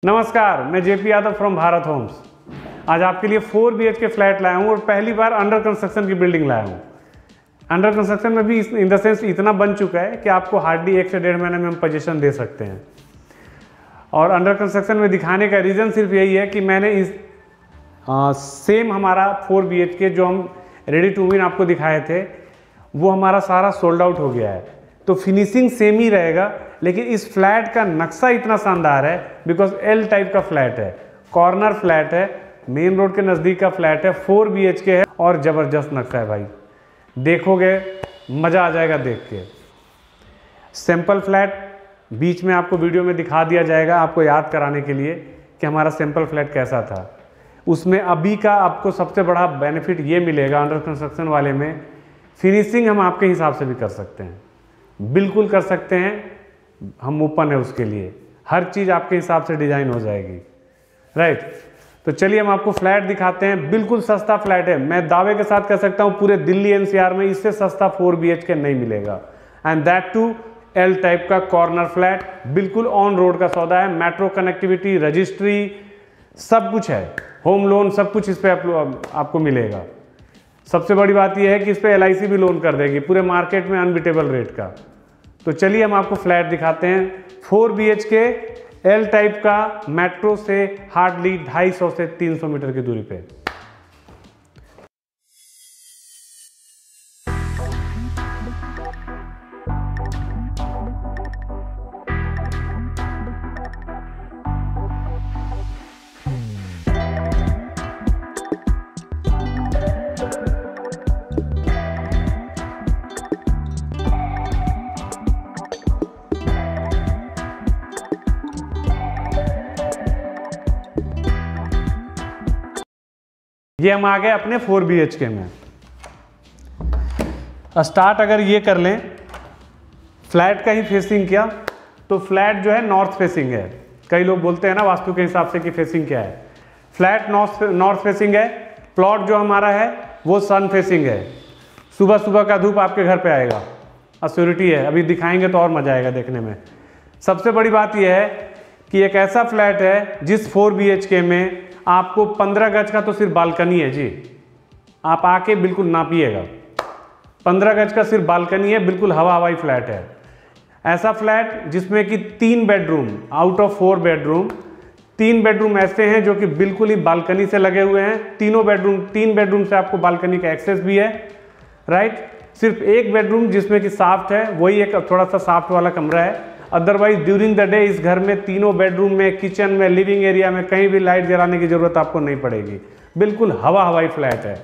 नमस्कार, मैं JP Yadav from Bharat homes. आज आपके लिए 4 BHK फ्लैट लाया हूँ और पहली बार अंडर कंस्ट्रक्शन की बिल्डिंग लाया हूँ। अंडर कंस्ट्रक्शन में भी इन द सेंस इतना बन चुका है कि आपको हार्डली 1 से 1.5 महीने में हम पोजीशन दे सकते हैं। और अंडर कंस्ट्रक्शन में दिखाने का रीज़न सिर्फ यही है कि मैंने इस सेम हमारा 4 BHK जो हम रेडी टू विन आपको दिखाए थे वो हमारा सारा सोल्ड आउट हो गया है। तो फिनिशिंग सेम ही रहेगा, लेकिन इस फ्लैट का नक्शा इतना शानदार है बिकॉज एल टाइप का फ्लैट है, कॉर्नर फ्लैट है, मेन रोड के नज़दीक का फ्लैट है, 4 BHK है और ज़बरदस्त नक्शा है भाई। देखोगे मज़ा आ जाएगा देख के। सैंपल फ्लैट बीच में आपको वीडियो में दिखा दिया जाएगा आपको याद कराने के लिए कि हमारा सैंपल फ्लैट कैसा था। उसमें अभी का आपको सबसे बड़ा बेनिफिट ये मिलेगा अंडर कंस्ट्रक्शन वाले में, फिनिशिंग हम आपके हिसाब से भी कर सकते हैं, बिल्कुल कर सकते हैं, हम ओपन है उसके लिए। हर चीज़ आपके हिसाब से डिज़ाइन हो जाएगी, राइट। तो चलिए हम आपको फ्लैट दिखाते हैं। बिल्कुल सस्ता फ्लैट है, मैं दावे के साथ कह सकता हूँ पूरे दिल्ली NCR में इससे सस्ता 4 BHK नहीं मिलेगा, and that two L type का कॉर्नर फ्लैट। बिल्कुल ऑन रोड का सौदा है, मेट्रो कनेक्टिविटी, रजिस्ट्री सब कुछ है, होम लोन सब कुछ इस पर आपको मिलेगा। सबसे बड़ी बात यह है कि इस पर LIC भी लोन कर देगी पूरे मार्केट में अनबिटेबल रेट का। तो चलिए हम आपको फ्लैट दिखाते हैं। 4 BHK एल टाइप का, मेट्रो से हार्डली 250 से 300 मीटर की दूरी पे। ये हम आ गए अपने 4 BHK में। स्टार्ट अगर ये कर लें फ्लैट का ही फेसिंग किया तो फ्लैट जो है नॉर्थ फेसिंग है। कई लोग बोलते हैं ना वास्तु के हिसाब से कि फेसिंग क्या है। फ्लैट नॉर्थ फेसिंग है। प्लॉट जो हमारा है वो सन फेसिंग है। सुबह सुबह का धूप आपके घर पे आएगा, अश्योरिटी है। अभी दिखाएंगे तो और मजा आएगा देखने में। सबसे बड़ी बात यह है कि एक ऐसा फ्लैट है जिस 4 BHK में आपको 15 गज का तो सिर्फ बालकनी है जी। आप आके बिल्कुल नापिएगा, 15 गज का सिर्फ बालकनी है, बिल्कुल हवाई फ्लैट है। ऐसा फ्लैट जिसमें कि 3 bedroom out of 4 bedroom, 3 bedroom ऐसे हैं जो कि बिल्कुल ही बालकनी से लगे हुए हैं। 3 बेडरूम से आपको बालकनी का एक्सेस भी है, राइट। सिर्फ 1 बेडरूम जिसमें कि साफ्ट है, वही एक थोड़ा सा साफ्ट वाला कमरा है। अदरवाइज ड्यूरिंग द डे इस घर में 3 बेडरूम में, किचन में, लिविंग एरिया में कहीं भी लाइट जलाने की जरूरत आपको नहीं पड़ेगी। बिल्कुल हवाई फ्लैट है।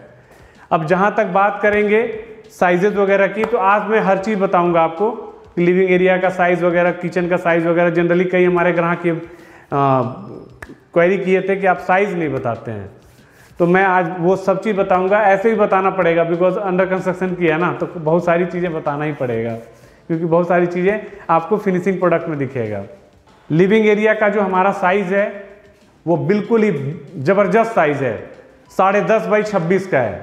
अब जहां तक बात करेंगे साइजेस वगैरह की, तो आज मैं हर चीज़ बताऊंगा आपको, लिविंग एरिया का साइज़ वगैरह, किचन का साइज़ वगैरह। जनरली कई हमारे ग्राहक ये क्वेरी किए थे कि आप साइज़ नहीं बताते हैं, तो मैं आज वो सब चीज़ बताऊँगा। ऐसे ही बताना पड़ेगा बिकॉज अंडर कंस्ट्रक्शन की है ना, तो बहुत सारी चीज़ें बताना ही पड़ेगा क्योंकि बहुत सारी चीज़ें आपको फिनिशिंग प्रोडक्ट में दिखेगा। लिविंग एरिया का जो हमारा साइज़ है वो बिल्कुल ही ज़बरदस्त साइज़ है, 10.5 बाई 26 का है।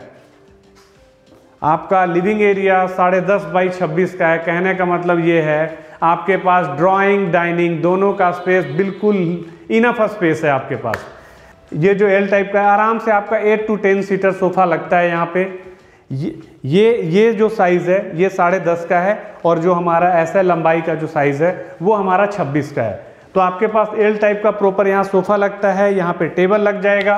आपका लिविंग एरिया 10.5 बाई 26 का है। कहने का मतलब ये है आपके पास ड्राइंग डाइनिंग दोनों का स्पेस बिल्कुल इनफ स्पेस है आपके पास। ये जो एल टाइप का है, आराम से आपका 8 to 10 सीटर सोफ़ा लगता है यहाँ पे। ये जो साइज़ है ये 10.5 का है, और जो हमारा ऐसा लंबाई का जो साइज़ है वो हमारा 26 का है। तो आपके पास एल टाइप का प्रॉपर यहाँ सोफ़ा लगता है, यहाँ पे टेबल लग जाएगा,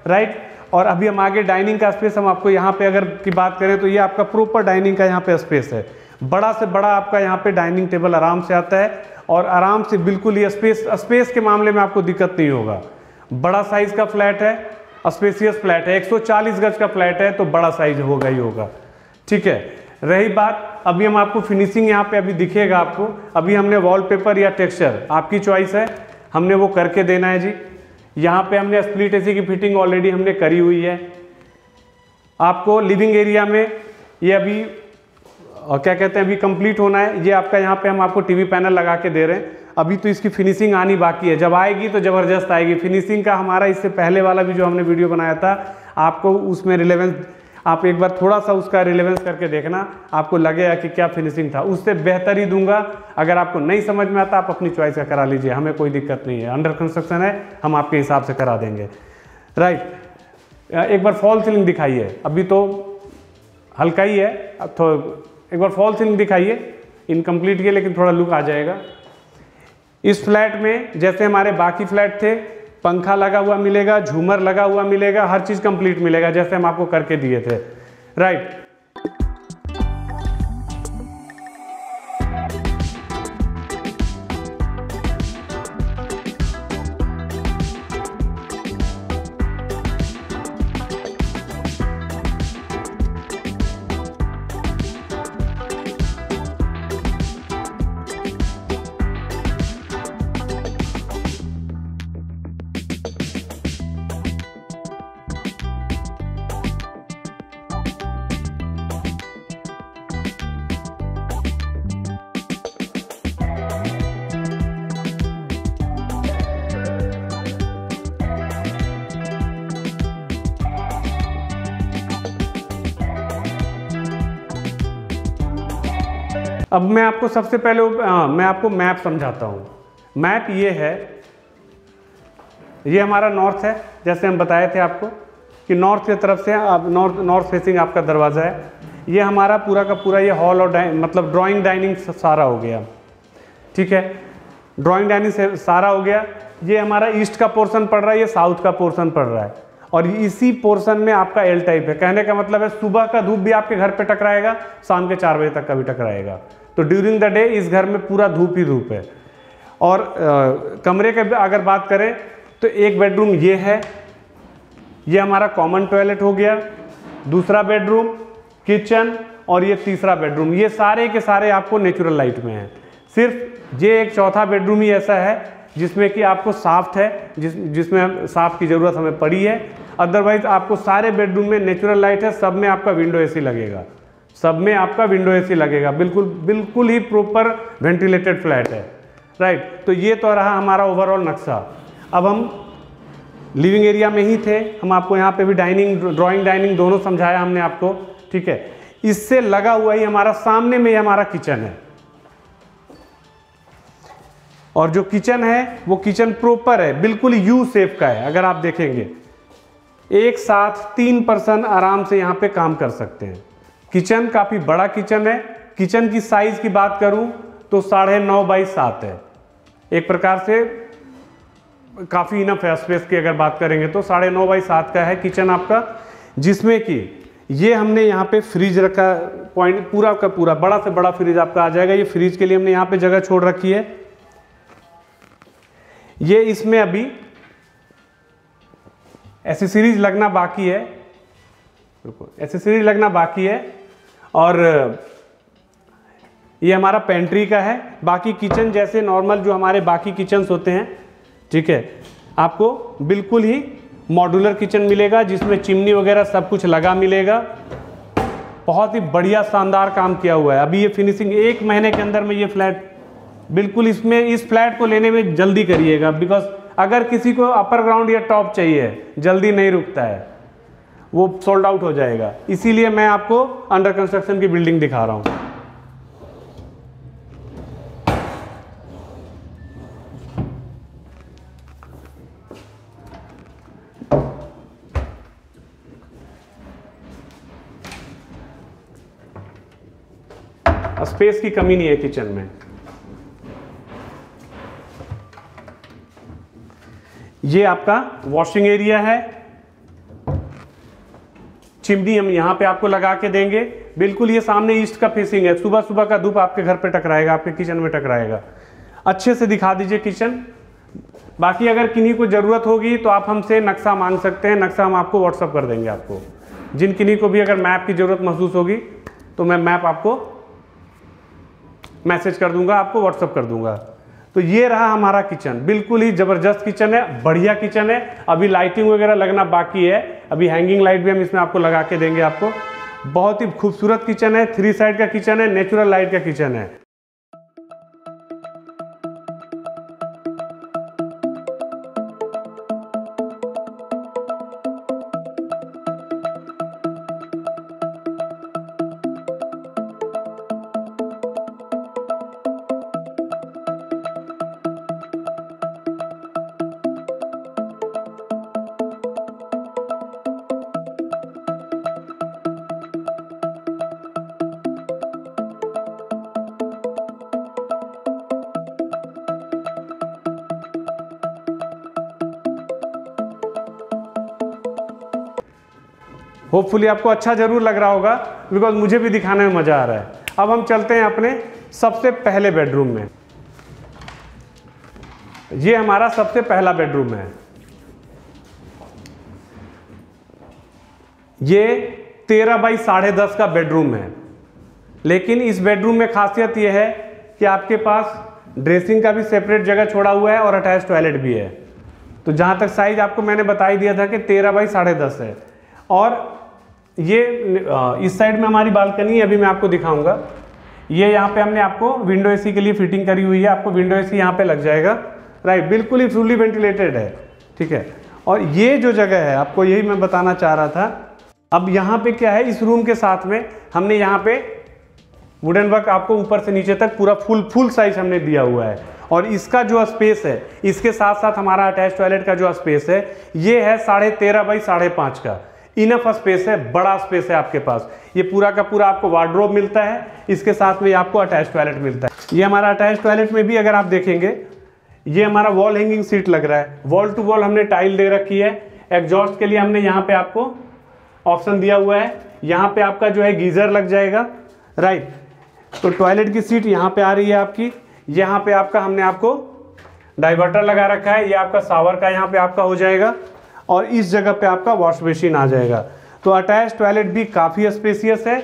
राइट। और अभी हम आगे डाइनिंग का स्पेस हम आपको यहाँ पे अगर की बात करें तो ये आपका प्रॉपर डाइनिंग का यहाँ पे स्पेस है। बड़ा से बड़ा आपका यहाँ पे डाइनिंग टेबल आराम से आता है, और आराम से बिल्कुल ये स्पेस के मामले में आपको दिक्कत नहीं होगा। बड़ा साइज़ का फ्लैट है, स्पेसियस फ्लैट है, 140 गज का फ्लैट है, तो बड़ा साइज होगा ही होगा, ठीक है। रही बात, अभी हम आपको फिनिशिंग यहाँ पे अभी दिखेगा आपको। अभी हमने वॉलपेपर या टेक्सचर आपकी चॉइस है, हमने वो करके देना है जी। यहाँ पे हमने स्प्लिट AC की फिटिंग ऑलरेडी हमने करी हुई है। आपको लिविंग एरिया में ये अभी क्या कहते हैं अभी कंप्लीट होना है। ये आपका यहाँ पे हम आपको TV पैनल लगा के दे रहे हैं। अभी तो इसकी फिनिशिंग आनी बाकी है, जब आएगी तो ज़बरदस्त आएगी। फिनिशिंग का हमारा इससे पहले वाला भी जो हमने वीडियो बनाया था आपको उसमें रिलेवेंस आप एक बार थोड़ा सा उसका रिलेवेंस करके देखना, आपको लगेगा कि क्या फिनिशिंग था। उससे बेहतर ही दूंगा। अगर आपको नहीं समझ में आता आप अपनी चॉइस का करा लीजिए, हमें कोई दिक्कत नहीं है। अंडर कंस्ट्रक्शन है, हम आपके हिसाब से करा देंगे। राइट, एक बार फॉल सीलिंग दिखाइए। अभी तो हल्का ही है, अब तो एक बार फॉल सीलिंग दिखाइए। इनकम्प्लीट है लेकिन थोड़ा लुक आ जाएगा। इस फ्लैट में जैसे हमारे बाकी फ्लैट थे, पंखा लगा हुआ मिलेगा, झूमर लगा हुआ मिलेगा, हर चीज़ कंप्लीट मिलेगा जैसे हम आपको करके दिए थे। राइट, अब मैं आपको सबसे पहले मैं आपको मैप समझाता हूँ। मैप ये है, ये हमारा नॉर्थ है, जैसे हम बताए थे आपको कि नॉर्थ की तरफ से आप नॉर्थ फेसिंग आपका दरवाज़ा है। ये हमारा पूरा का पूरा ये हॉल और मतलब ड्राइंग डाइनिंग सारा हो गया। ठीक है, ड्राइंग डाइनिंग सारा हो गया। ये हमारा ईस्ट का पोर्शन पड़ रहा है, ये साउथ का पोर्शन पड़ रहा है, और इसी पोर्शन में आपका एल टाइप है। कहने का मतलब है सुबह का धूप भी आपके घर पे टकराएगा, शाम के 4 बजे तक का भी टकराएगा। तो ड्यूरिंग द डे इस घर में पूरा धूप ही धूप है। और कमरे के अगर बात करें तो एक बेडरूम ये है, ये हमारा कॉमन टॉयलेट हो गया, दूसरा बेडरूम, किचन, और ये तीसरा बेडरूम। ये सारे के सारे आपको नेचुरल लाइट में है। सिर्फ ये एक चौथा बेडरूम ही ऐसा है जिसमें कि आपको साफ्ट है, जिसमें साफ्ट की ज़रूरत हमें पड़ी है। अदरवाइज आपको सारे बेडरूम में नेचुरल लाइट है, सब में आपका विंडो एसी लगेगा, सब में आपका विंडो एसी लगेगा। बिल्कुल ही प्रॉपर वेंटिलेटेड फ्लैट है। राइट, तो ये तो रहा हमारा ओवरऑल नक्शा। अब हम लिविंग एरिया में ही थे, हम आपको यहाँ पे भी डाइनिंग, ड्राइंग डाइनिंग दोनों समझाया हमने आपको। ठीक है, इससे लगा हुआ ही हमारा सामने में ही हमारा किचन है, और जो किचन है वो किचन प्रॉपर है, बिल्कुल यू शेप का है। अगर आप देखेंगे एक साथ 3 पर्सन आराम से यहाँ पे काम कर सकते हैं। किचन काफ़ी बड़ा किचन है। किचन की साइज की बात करूँ तो 9.5 बाई 7 है। एक प्रकार से काफ़ी इनफ है। स्पेस की अगर बात करेंगे तो 9.5 बाई 7 का है किचन आपका, जिसमें कि ये हमने यहाँ पे फ्रिज रखा, पॉइंट पूरा का पूरा बड़ा से बड़ा फ्रिज आपका आ जाएगा। ये फ्रिज के लिए हमने यहाँ पे जगह छोड़ रखी है। ये इसमें अभी एसेसरीज लगना बाकी है, एसेसरीज लगना बाकी है। और ये हमारा पेंट्री का है। बाकी किचन जैसे नॉर्मल जो हमारे बाकी किचन्स होते हैं, ठीक है, आपको बिल्कुल ही मॉड्यूलर किचन मिलेगा जिसमें चिमनी वगैरह सब कुछ लगा मिलेगा। बहुत ही बढ़िया शानदार काम किया हुआ है। अभी ये फिनिशिंग 1 महीने के अंदर में ये फ्लैट बिल्कुल, इसमें इस फ्लैट को लेने में जल्दी करिएगा, बिकॉज अगर किसी को अपर ग्राउंड या टॉप चाहिए जल्दी नहीं रुकता है, वो सोल्ड आउट हो जाएगा। इसीलिए मैं आपको अंडर कंस्ट्रक्शन की बिल्डिंग दिखा रहा हूँ। स्पेस की कमी नहीं है किचन में। ये आपका वॉशिंग एरिया है। चिमनी हम यहां पे आपको लगा के देंगे। बिल्कुल ये सामने ईस्ट का फेसिंग है। सुबह सुबह का धूप आपके घर पे टकराएगा, आपके किचन में टकराएगा। अच्छे से दिखा दीजिए किचन। बाकी अगर किन्हीं को ज़रूरत होगी तो आप हमसे नक्शा मांग सकते हैं, नक्शा हम आपको व्हाट्सअप कर देंगे। आपको जिन किन्हीं को भी अगर मैप की ज़रूरत महसूस होगी तो मैं मैप आपको मैसेज कर दूंगा, आपको व्हाट्सअप कर दूंगा। तो ये रहा हमारा किचन। बिल्कुल ही ज़बरदस्त किचन है, बढ़िया किचन है। अभी लाइटिंग वगैरह लगना बाकी है, अभी हैंगिंग लाइट भी हम इसमें आपको लगा के देंगे। आपको बहुत ही खूबसूरत किचन है, 3 साइड का किचन है, नेचुरल लाइट का किचन है। होपफुली आपको अच्छा ज़रूर लग रहा होगा, बिकॉज मुझे भी दिखाने में मज़ा आ रहा है। अब हम चलते हैं अपने सबसे पहले बेडरूम में। ये हमारा सबसे पहला बेडरूम है। ये 13 बाई 10.5 का बेडरूम है, लेकिन इस बेडरूम में खासियत यह है कि आपके पास ड्रेसिंग का भी सेपरेट जगह छोड़ा हुआ है और अटैच टॉयलेट भी है। तो जहाँ तक साइज आपको मैंने बता ही दिया था कि 13 बाई 10.5 है। और ये इस साइड में हमारी बालकनी है, अभी मैं आपको दिखाऊंगा। ये यहाँ पे हमने आपको विंडो एसी के लिए फिटिंग करी हुई है, आपको विंडो एसी यहाँ पे लग जाएगा, राइट, बिल्कुल ही फुली वेंटिलेटेड है, ठीक है। और ये जो जगह है, आपको यही मैं बताना चाह रहा था। अब यहाँ पे क्या है, इस रूम के साथ में हमने यहाँ पे वुडन वर्क आपको ऊपर से नीचे तक पूरा फुल साइज हमने दिया हुआ है। और इसका जो स्पेस है, इसके साथ साथ हमारा अटैच टॉयलेट का जो स्पेस है, ये है 13.5 बाई 5.5 का। इनफ स्पेस है, बड़ा स्पेस है आपके पास। ये पूरा का पूरा आपको वार्डरोब मिलता है, इसके साथ में आपको अटैच टॉयलेट मिलता है। ये हमारा अटैच टॉयलेट में भी अगर आप देखेंगे, ये हमारा वॉल हैंगिंग सीट लग रहा है। वॉल टू वॉल हमने टाइल दे रखी है। एग्जॉस्ट के लिए हमने यहाँ पे आपको ऑप्शन दिया हुआ है। यहाँ पे आपका जो है गीजर लग जाएगा, राइट। तो टॉयलेट की सीट यहाँ पे आ रही है आपकी। यहाँ पे आपका हमने आपको डाइवर्टर लगा रखा है, ये आपका शावर का यहाँ पे आपका हो जाएगा। और इस जगह पे आपका वॉश बेसिन आ जाएगा। तो अटैच टॉयलेट भी काफ़ी स्पेसियस है।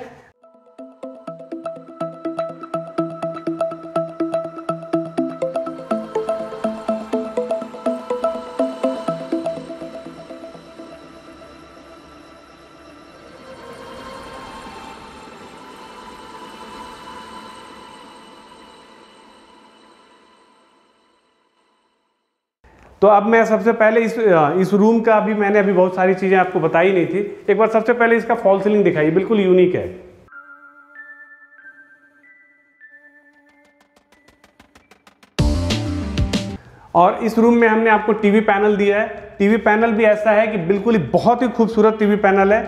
तो अब मैं सबसे पहले इस रूम का भी मैंने अभी बहुत सारी चीज़ें आपको बताई नहीं थी। एक बार सबसे पहले इसका फॉल सीलिंग दिखाइए, बिल्कुल यूनिक है। और इस रूम में हमने आपको टीवी पैनल दिया है। टीवी पैनल भी ऐसा है कि बिल्कुल ही बहुत ही खूबसूरत टीवी पैनल है,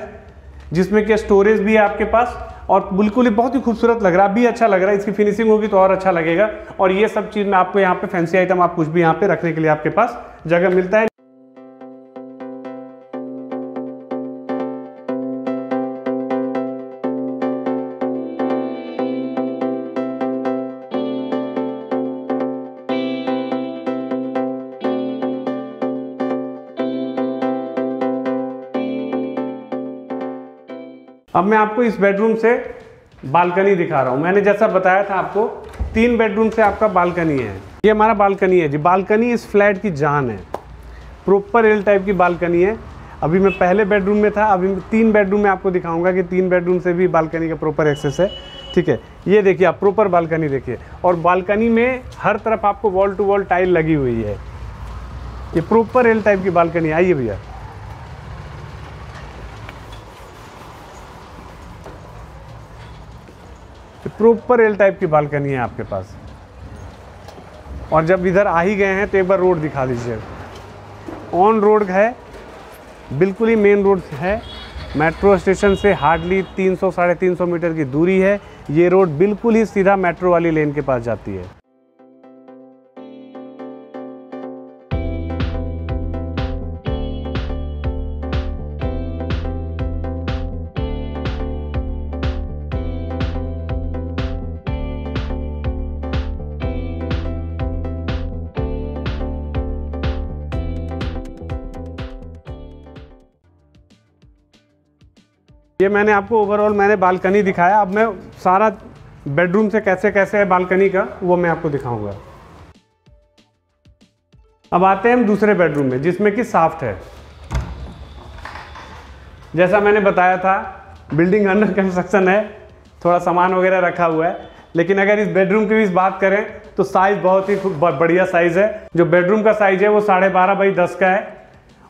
जिसमें कि स्टोरेज भी है आपके पास और बिल्कुल ही बहुत ही खूबसूरत लग रहा है। अभी अच्छा लग रहा है, इसकी फिनिशिंग होगी तो और अच्छा लगेगा। और ये सब चीज़ में आपको यहाँ पे फैंसी आइटम आप कुछ भी यहाँ पे रखने के लिए आपके पास जगह मिलता है। अब मैं आपको इस बेडरूम से बालकनी दिखा रहा हूँ। मैंने जैसा बताया था आपको, 3 बेडरूम से आपका बालकनी है। ये हमारा बालकनी है जी। बालकनी इस फ्लैट की जान है, प्रॉपर एल टाइप की बालकनी है। अभी मैं पहले बेडरूम में था, अभी 3 बेडरूम में आपको दिखाऊंगा कि 3 बेडरूम से भी बालकनी का प्रॉपर एक्सेस है, ठीक है। ये देखिए आप प्रॉपर बालकनी देखिए, और बालकनी में हर तरफ आपको वॉल टू वॉल टाइल लगी हुई है। ये प्रॉपर एल टाइप की बालकनी। आइए भैया, प्रॉपर एल टाइप की बालकनी है आपके पास। और जब इधर आ ही गए हैं तो एक बार रोड दिखा दीजिए। ऑन रोड है, बिल्कुल ही मेन रोड है। मेट्रो स्टेशन से हार्डली 300-350 मीटर की दूरी है। ये रोड बिल्कुल ही सीधा मेट्रो वाली लेन के पास जाती है। ये मैंने आपको ओवरऑल मैंने बालकनी दिखाया। अब मैं सारा बेडरूम से कैसे कैसे है बालकनी का वो मैं आपको दिखाऊंगा। अब आते हैं हम दूसरे बेडरूम में, जिसमें कि साफ्ट है। जैसा मैंने बताया था, बिल्डिंग अंडर कंस्ट्रक्शन है, थोड़ा सामान वगैरह रखा हुआ है। लेकिन अगर इस बेडरूम की भी बात करें तो साइज़ बहुत ही बढ़िया साइज़ है। जो बेडरूम का साइज़ है वो 12.5 बाई 10 का है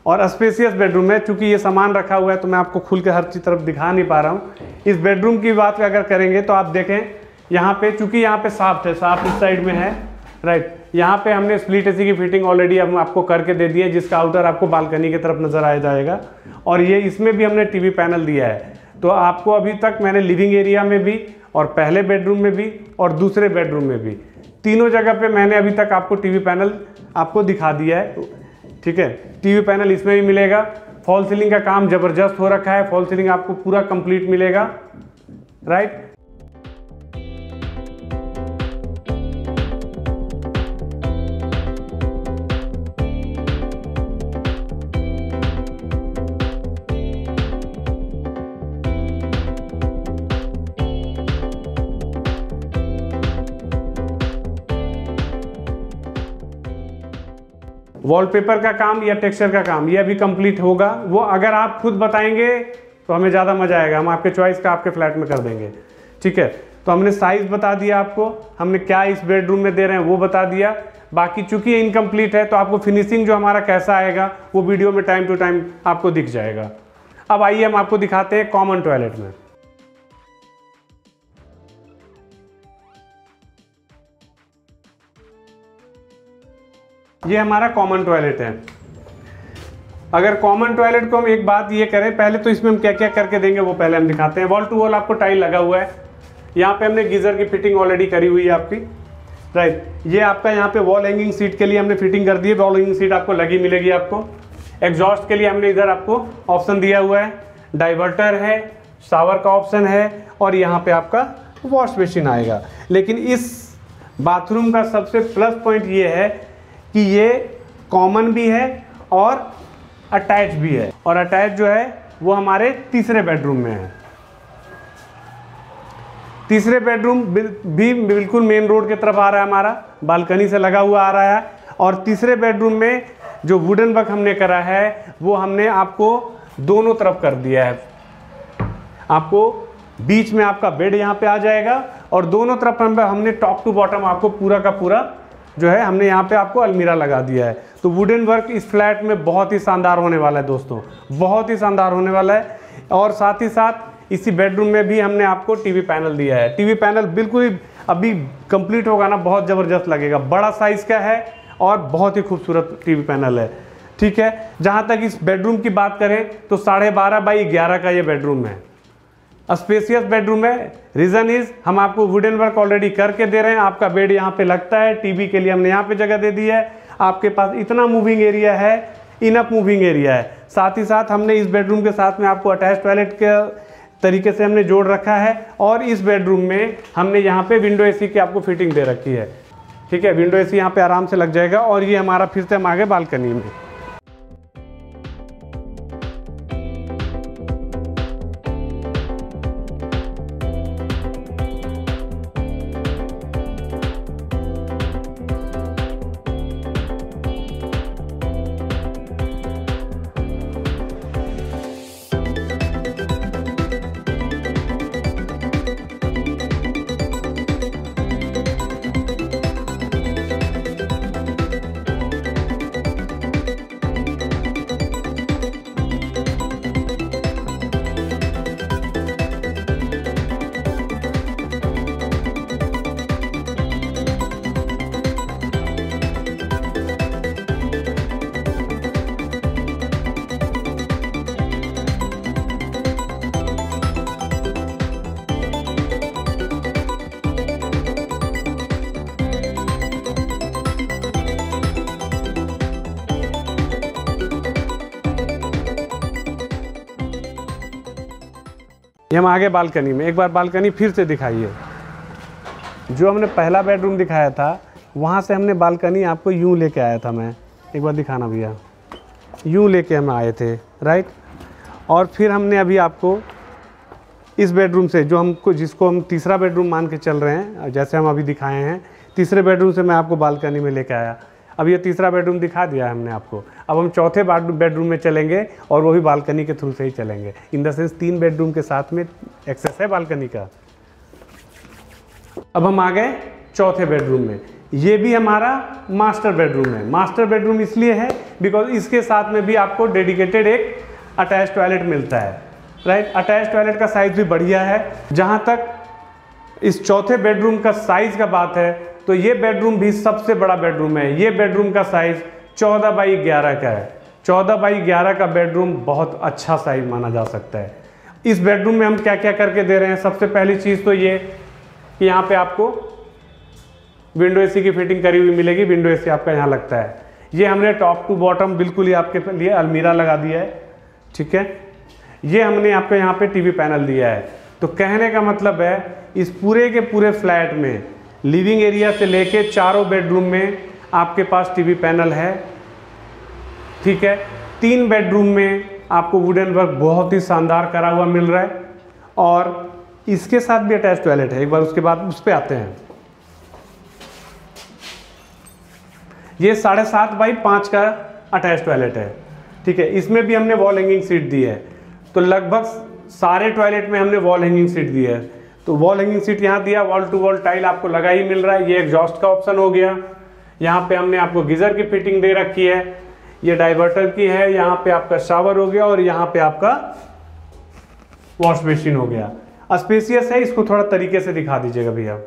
और स्पेसियस बेडरूम है। चूंकि ये सामान रखा हुआ है तो मैं आपको खुल के हर चीज़ तरफ दिखा नहीं पा रहा हूँ। इस बेडरूम की बात अगर करेंगे तो आप देखें यहाँ पे, चूंकि यहाँ पे साफ्ट है, साफ्ट इस साइड में है, राइट। यहाँ पे हमने स्प्लिट एसी की फिटिंग ऑलरेडी हम आपको करके दे दी है, जिसका आउटर आपको बालकनी की तरफ नजर आ जाएगा। और ये इसमें भी हमने टीवी पैनल दिया है। तो आपको अभी तक मैंने लिविंग एरिया में भी और पहले बेडरूम में भी और दूसरे बेडरूम में भी, तीनों जगह पे मैंने अभी तक आपको टीवी पैनल आपको दिखा दिया है, ठीक है। टीवी पैनल इसमें भी मिलेगा, फॉल सीलिंग का काम ज़बरदस्त हो रखा है, फॉल सीलिंग आपको पूरा कंप्लीट मिलेगा, राइट। वॉलपेपर का काम या टेक्सचर का काम ये अभी कंप्लीट होगा, वो अगर आप खुद बताएंगे तो हमें ज़्यादा मज़ा आएगा, हम आपके चॉइस का आपके फ्लैट में कर देंगे, ठीक है। तो हमने साइज़ बता दिया आपको, हमने क्या इस बेडरूम में दे रहे हैं वो बता दिया। बाकी चूंकि इनकम्प्लीट है तो आपको फिनिशिंग जो हमारा कैसा आएगा वो वीडियो में टाइम टू टाइम आपको दिख जाएगा। अब आइए हम आपको दिखाते हैं कॉमन टॉयलेट में। ये हमारा कॉमन टॉयलेट है। अगर कॉमन टॉयलेट को हम एक बात ये करें, पहले तो इसमें हम क्या क्या करके देंगे वो पहले हम दिखाते हैं। वॉल टू वॉल आपको टाइल लगा हुआ है, यहाँ पे हमने गीजर की फिटिंग ऑलरेडी करी हुई है आपकी, राइट। ये आपका यहाँ पे वॉल हैंगिंग सीट के लिए हमने फिटिंग कर दी है, वॉल हैंगिंग सीट आपको लगी मिलेगी आपको। एग्जॉस्ट के लिए हमने इधर आपको ऑप्शन दिया हुआ है, डाइवर्टर है, शावर का ऑप्शन है और यहाँ पे आपका वॉश बेसिन आएगा। लेकिन इस बाथरूम का सबसे प्लस पॉइंट ये है कि ये कॉमन भी है और अटैच भी है, और अटैच जो है वो हमारे तीसरे बेडरूम में है। तीसरे बेडरूम भी बिल्कुल मेन रोड की तरफ आ रहा है, हमारा बालकनी से लगा हुआ आ रहा है। और तीसरे बेडरूम में जो वुडन वर्क हमने करा है वो हमने आपको दोनों तरफ कर दिया है। आपको बीच में आपका बेड यहाँ पे आ जाएगा और दोनों तरफ हमने टॉप टू बॉटम आपको पूरा का पूरा जो है हमने यहाँ पे आपको अलमीरा लगा दिया है। तो वुडन वर्क इस फ्लैट में बहुत ही शानदार होने वाला है दोस्तों, बहुत ही शानदार होने वाला है। और साथ ही साथ इसी बेडरूम में भी हमने आपको टीवी पैनल दिया है। टीवी पैनल बिल्कुल ही अभी कंप्लीट होगा ना, बहुत ज़बरदस्त लगेगा, बड़ा साइज़ का है और बहुत ही खूबसूरत टीवी पैनल है, ठीक है। जहाँ तक इस बेडरूम की बात करें तो 12.5 बाई 11 का ये बेडरूम है, स्पेसियस बेडरूम है। रीज़न इज हम आपको वुडन वर्क ऑलरेडी करके दे रहे हैं, आपका बेड यहाँ पे लगता है, टीवी के लिए हमने यहाँ पे जगह दे दी है, आपके पास इतना मूविंग एरिया है, इनफ मूविंग एरिया है। साथ ही साथ हमने इस बेडरूम के साथ में आपको अटैच टॉयलेट के तरीके से हमने जोड़ रखा है और इस बेडरूम में हमने यहाँ पे विंडो एसी की आपको फिटिंग दे रखी है, ठीक है। विंडो एसी यहाँ पे आराम से लग जाएगा। और ये हमारा फिर से हम आगे बालकनी में, ये हम आगे बालकनी में, एक बार बालकनी फिर से दिखाइए। जो हमने पहला बेडरूम दिखाया था वहाँ से हमने बालकनी आपको यूँ लेके आया था, मैं एक बार दिखाना भैया, यूँ लेके हम आए थे, राइट। और फिर हमने अभी आपको इस बेडरूम से जिसको हम तीसरा बेडरूम मान के चल रहे हैं, जैसे हम अभी दिखाए हैं, तीसरे बेडरूम से मैं आपको बालकनी में लेके आया। अब ये तीसरा बेडरूम दिखा दिया है हमने आपको। अब हम चौथे बेडरूम में चलेंगे और वो भी बालकनी के थ्रू से ही चलेंगे। इन द सेंस 3 बेडरूम के साथ में एक्सेस है बालकनी का। अब हम आ गए चौथे बेडरूम में। ये भी हमारा मास्टर बेडरूम है। मास्टर बेडरूम इसलिए है बिकॉज इसके साथ में भी आपको डेडिकेटेड एक अटैच टॉयलेट मिलता है, राइट। अटैच टॉयलेट का साइज़ भी बढ़िया है। जहाँ तक इस चौथे बेडरूम का साइज़ का बात है तो ये बेडरूम भी सबसे बड़ा बेडरूम है। ये बेडरूम का साइज़ 14 बाई 11 का है। 14 बाई 11 का बेडरूम बहुत अच्छा साइज़ माना जा सकता है। इस बेडरूम में हम क्या क्या करके दे रहे हैं, सबसे पहली चीज़ तो ये कि यहाँ पे आपको विंडो एसी की फिटिंग करी हुई मिलेगी। विंडो एसी आपका यहाँ लगता है। ये हमने टॉप टू बॉटम बिल्कुल ही आपके लिए अलमीरा लगा दिया है, ठीक है, ये हमने आपको यहाँ पे टीवी पैनल दिया है। तो कहने का मतलब है इस पूरे के पूरे फ्लैट में लिविंग एरिया से लेके चारों बेडरूम में आपके पास टीवी पैनल है। ठीक है, 3 बेडरूम में आपको वुडन वर्क बहुत ही शानदार करा हुआ मिल रहा है और इसके साथ भी अटैच टॉयलेट है। एक बार उसके बाद उस पर आते हैं। ये 7.5 बाई 5 का अटैच टॉयलेट है। ठीक है, इसमें भी हमने वॉल हैंगिंग सीट दी है। तो लगभग सारे टॉयलेट में हमने वॉल हैंगिंग सीट दी है। तो वॉल हैंगिंग सीट यहाँ दिया, वॉल टू वॉल टाइल आपको लगा ही मिल रहा है। ये एग्जॉस्ट का ऑप्शन हो गया। यहाँ पे हमने आपको गीजर की फिटिंग दे रखी है। ये डाइवर्टर की है। यहाँ पे आपका शावर हो गया और यहाँ पे आपका वॉश बेसिन हो गया। स्पेसियस है, इसको थोड़ा तरीके से दिखा दीजिएगा भैया।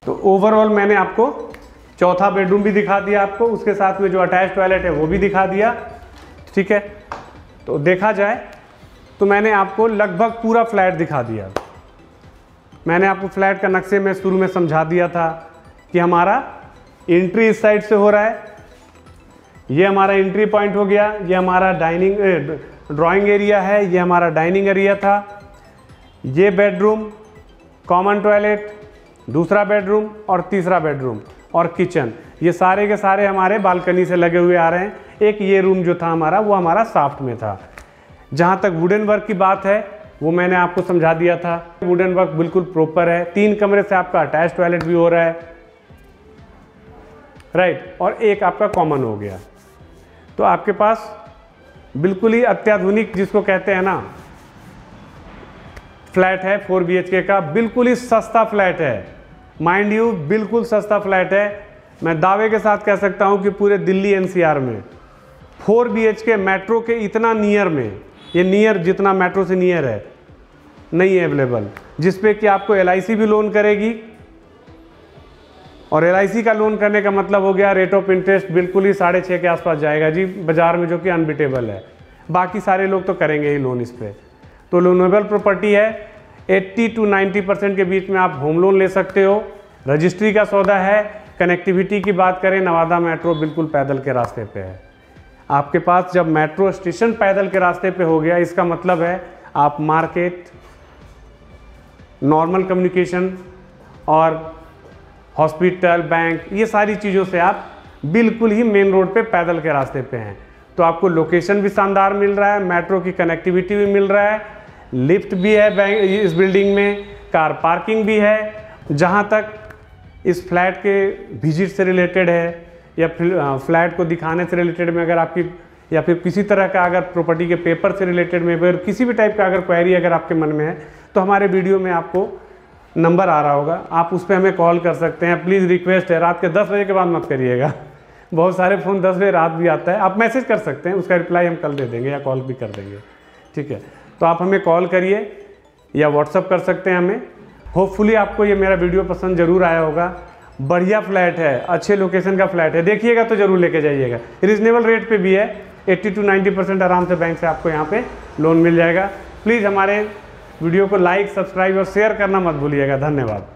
तो ओवरऑल मैंने आपको चौथा बेडरूम भी दिखा दिया, आपको उसके साथ में जो अटैच टॉयलेट है वो भी दिखा दिया। ठीक है, तो देखा जाए तो मैंने आपको लगभग पूरा फ्लैट दिखा दिया। मैंने आपको फ्लैट का नक्शे में शुरू में समझा दिया था कि हमारा एंट्री इस साइड से हो रहा है। ये हमारा एंट्री पॉइंट हो गया। ये हमारा ड्राइंग एरिया है। ये हमारा डाइनिंग एरिया था। ये बेडरूम, कॉमन टॉयलेट, दूसरा बेडरूम और तीसरा बेडरूम और किचन, ये सारे के सारे हमारे बालकनी से लगे हुए आ रहे हैं। एक ये रूम जो था हमारा वो हमारा साफ्ट में था। जहाँ तक वुडन वर्क की बात है वो मैंने आपको समझा दिया था। वुडन वर्क बिल्कुल प्रॉपर है। 3 कमरे से आपका अटैच टॉयलेट भी हो रहा है, राइट, और एक आपका कॉमन हो गया। तो आपके पास बिल्कुल ही अत्याधुनिक, जिसको कहते हैं ना, फ्लैट है 4 BHK का। बिल्कुल ही सस्ता फ्लैट है, माइंड यू, बिल्कुल सस्ता फ्लैट है। मैं दावे के साथ कह सकता हूं कि पूरे दिल्ली NCR में 4 BHK मेट्रो के इतना नियर में, ये नियर जितना मेट्रो से नियर है, नहीं है अवेलेबल, जिसपे कि आपको LIC भी लोन करेगी। और LIC का लोन करने का मतलब हो गया रेट ऑफ इंटरेस्ट बिल्कुल ही 6.5 के आसपास जाएगा जी बाजार में, जो कि अनबिटेबल है। बाकी सारे लोग तो करेंगे ही लोन इस पर। तो लोनेबल प्रॉपर्टी है। 80 to 90% के बीच में आप होम लोन ले सकते हो। रजिस्ट्री का सौदा है। कनेक्टिविटी की बात करें, नवादा मेट्रो बिल्कुल पैदल के रास्ते पे है। आपके पास जब मेट्रो स्टेशन पैदल के रास्ते पे हो गया, इसका मतलब है आप मार्केट, नॉर्मल कम्युनिकेशन और हॉस्पिटल, बैंक, ये सारी चीज़ों से आप बिल्कुल ही मेन रोड पे पैदल के रास्ते पे हैं। तो आपको लोकेशन भी शानदार मिल रहा है, मेट्रो की कनेक्टिविटी भी मिल रहा है, लिफ्ट भी है बैंक इस बिल्डिंग में, कार पार्किंग भी है। जहाँ तक इस फ्लैट के विजिट से रिलेटेड है या फ्लैट को दिखाने से रिलेटेड में अगर आपकी, या फिर किसी तरह का अगर प्रॉपर्टी के पेपर से रिलेटेड में, अगर किसी भी टाइप का अगर क्वेरी अगर आपके मन में है, तो हमारे वीडियो में आपको नंबर आ रहा होगा, आप उस पर हमें कॉल कर सकते हैं। प्लीज़ रिक्वेस्ट है, रात के 10 बजे के बाद मत करिएगा। बहुत सारे फ़ोन 10 बजे रात भी आता है। आप मैसेज कर सकते हैं, उसका रिप्लाई हम कल दे देंगे या कॉल भी कर देंगे, ठीक है। तो आप हमें कॉल करिए या व्हाट्सअप कर सकते हैं हमें। होपफुली आपको ये मेरा वीडियो पसंद ज़रूर आया होगा। बढ़िया फ्लैट है, अच्छे लोकेशन का फ्लैट है, देखिएगा तो ज़रूर लेके जाइएगा। रीजनेबल रेट पे भी है, 80 to 90% आराम से बैंक से आपको यहाँ पे लोन मिल जाएगा। प्लीज़ हमारे वीडियो को लाइक, सब्सक्राइब और शेयर करना मत भूलिएगा। धन्यवाद।